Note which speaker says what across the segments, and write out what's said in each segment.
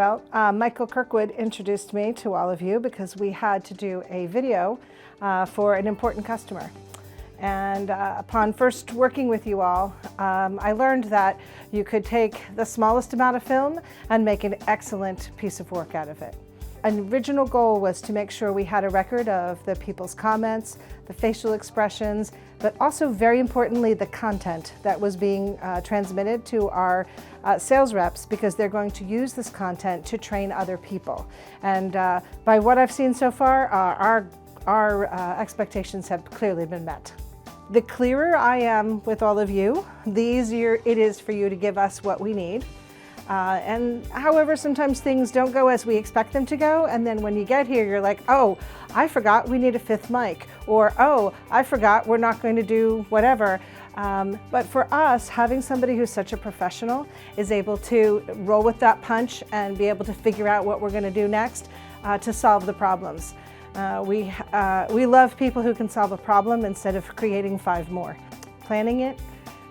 Speaker 1: Well, Michael Kirkwood introduced me to all of you because we had to do a video for an important customer. And upon first working with you all, I learned that you could take the smallest amount of film and make an excellent piece of work out of it. An original goal was to make sure we had a record of the people's comments, the facial expressions, but also very importantly the content that was being transmitted to our sales reps, because they're going to use this content to train other people. And by what I've seen so far, our expectations have clearly been met. The clearer I am with all of you, the easier it is for you to give us what we need. And however, sometimes things don't go as we expect them to go, and then when you get here, you're like, oh, I forgot we need a fifth mic, or oh, I forgot we're not going to do whatever. But for us, having somebody who's such a professional is able to roll with that punch and be able to figure out what we're going to do next to solve the problems. We love people who can solve a problem instead of creating 5 more. Planning it,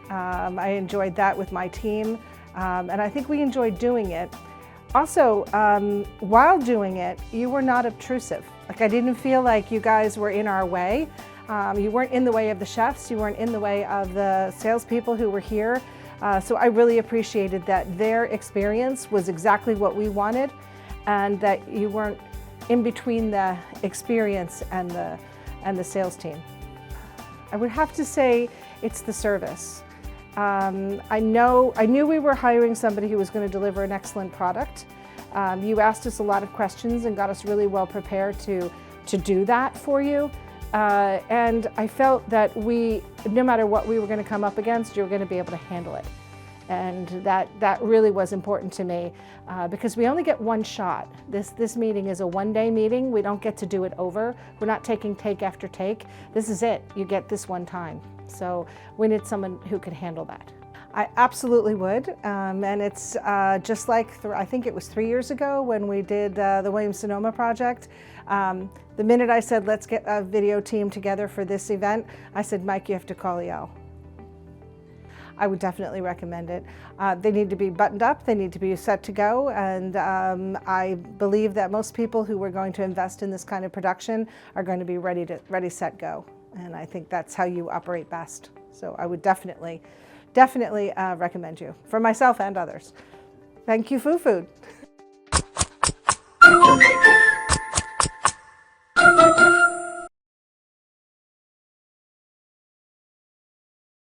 Speaker 1: I enjoyed that with my team. And I think we enjoyed doing it. Also, while doing it, you were not obtrusive. Like, I didn't feel like you guys were in our way. You weren't in the way of the chefs, you weren't in the way of the salespeople who were here. So I really appreciated that their experience was exactly what we wanted, and that you weren't in between the experience and the sales team. I would have to say it's the service. I knew we were hiring somebody who was going to deliver an excellent product. You asked us a lot of questions and got us really well prepared to do that for you. And I felt that no matter what we were going to come up against, you were going to be able to handle it. And that really was important to me, because we only get one shot. This meeting is a one-day meeting. We don't get to do it over. We're not taking take after take. This is it. You get this one time. So we need someone who could handle that. I absolutely would, and it's just like, I think it was 3 years ago when we did the Williams-Sonoma project. The minute I said, let's get a video team together for this event, I said, Mike, you have to call Yale. I would definitely recommend it. They need to be buttoned up, they need to be set to go, and I believe that most people who are going to invest in this kind of production are going to be ready, set, go. And I think that's how you operate best. So I would definitely recommend you, for myself and others. Thank you, Foo-Food.